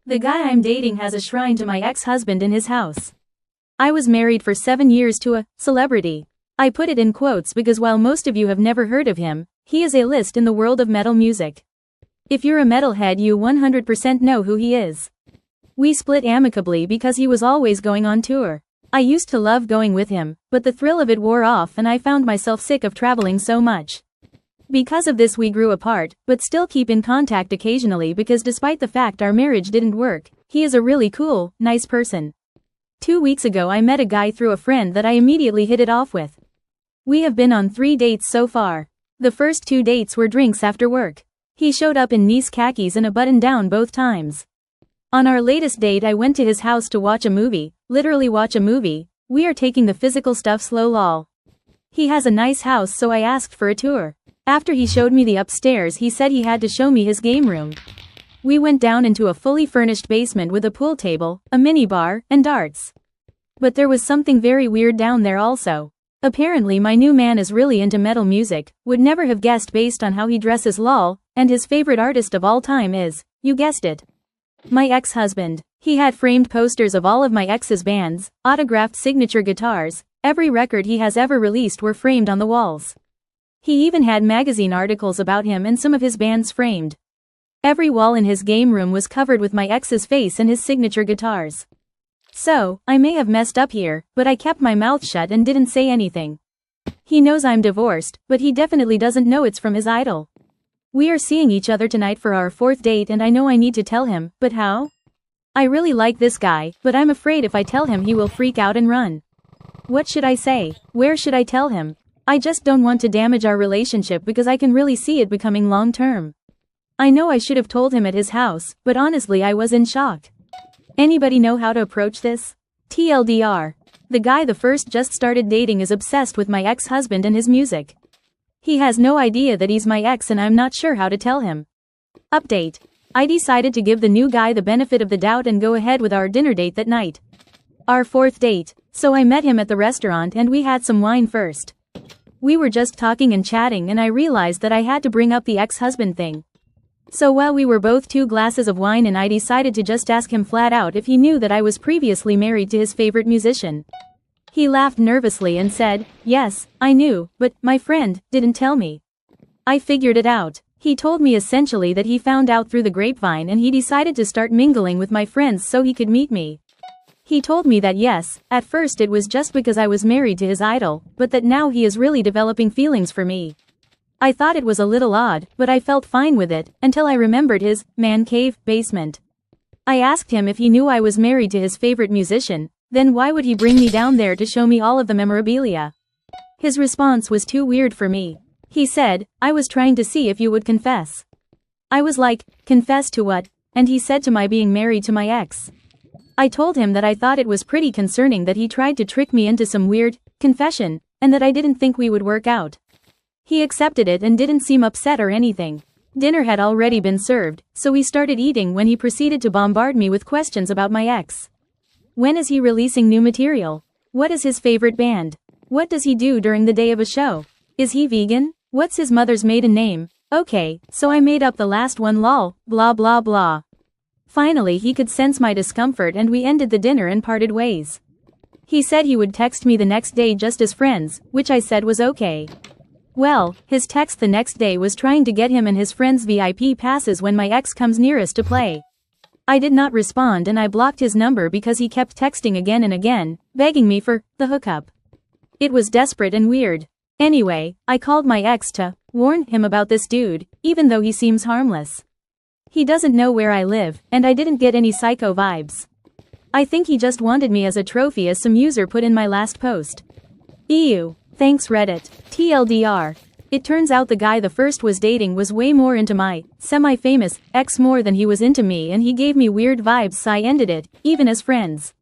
The guy I'm dating has a shrine to my ex-husband in his house. I was married for 7 years to a celebrity. I put it in quotes because while most of you have never heard of him, he is a list in the world of metal music. If you're a metalhead, you 100% know who he is. We split amicably because he was always going on tour. I used to love going with him, but the thrill of it wore off and I found myself sick of traveling so much. Because of this we grew apart, but still keep in contact occasionally because despite the fact our marriage didn't work, he is a really cool, nice person. 2 weeks ago I met a guy through a friend that I immediately hit it off with. We have been on 3 dates so far. The first 2 dates were drinks after work. He showed up in nice khakis and a button-down both times. On our latest date I went to his house to watch a movie, literally watch a movie. We are taking the physical stuff slow lol. He has a nice house so I asked for a tour. After he showed me the upstairs he said he had to show me his game room. We went down into a fully furnished basement with a pool table, a mini bar, and darts. But there was something very weird down there also. Apparently my new man is really into metal music, would never have guessed based on how he dresses lol, and his favorite artist of all time is, you guessed it, my ex-husband. He had framed posters of all of my ex's bands, autographed signature guitars, every record he has ever released were framed on the walls. He even had magazine articles about him and some of his bands framed. Every wall in his game room was covered with my ex's face and his signature guitars. So, I may have messed up here, but I kept my mouth shut and didn't say anything. He knows I'm divorced, but he definitely doesn't know it's from his idol. We are seeing each other tonight for our 4th date and I know I need to tell him, but how? I really like this guy, but I'm afraid if I tell him he will freak out and run. What should I say? Where should I tell him? I just don't want to damage our relationship because I can really see it becoming long-term. I know I should have told him at his house, but honestly I was in shock. Anybody know how to approach this? TLDR. The guy the first just started dating is obsessed with my ex-husband and his music. He has no idea that he's my ex and I'm not sure how to tell him. Update. I decided to give the new guy the benefit of the doubt and go ahead with our dinner date that night. Our 4th date. So I met him at the restaurant and we had some wine first. We were just talking and chatting and I realized that I had to bring up the ex-husband thing. So while we were both 2 glasses of wine and I decided to just ask him flat out if he knew that I was previously married to his favorite musician. He laughed nervously and said, yes, I knew, but my friend didn't tell me. I figured it out. He told me essentially that he found out through the grapevine and he decided to start mingling with my friends so he could meet me. He told me that yes, at first it was just because I was married to his idol, but that now he is really developing feelings for me. I thought it was a little odd, but I felt fine with it, until I remembered his man cave basement. I asked him if he knew I was married to his favorite musician, then why would he bring me down there to show me all of the memorabilia? His response was too weird for me. He said, I was trying to see if you would confess. I was like, confess to what? And he said to my being married to my ex. I told him that I thought it was pretty concerning that he tried to trick me into some weird confession, and that I didn't think we would work out. He accepted it and didn't seem upset or anything. Dinner had already been served, so we started eating when he proceeded to bombard me with questions about my ex. When is he releasing new material? What is his favorite band? What does he do during the day of a show? Is he vegan? What's his mother's maiden name? Okay, so I made up the last one lol, blah blah blah. Finally he could sense my discomfort and we ended the dinner and parted ways. He said he would text me the next day just as friends, which I said was okay. Well, his text the next day was trying to get him and his friends VIP passes when my ex comes near us to play. I did not respond and I blocked his number because he kept texting again and again, begging me for the hookup. It was desperate and weird. Anyway, I called my ex to warn him about this dude, even though he seems harmless. He doesn't know where I live, and I didn't get any psycho vibes. I think he just wanted me as a trophy as some user put in my last post. Ew. Thanks Reddit. TLDR. It turns out the guy the first was dating was way more into my semi-famous ex more than he was into me and he gave me weird vibes so I ended it, even as friends.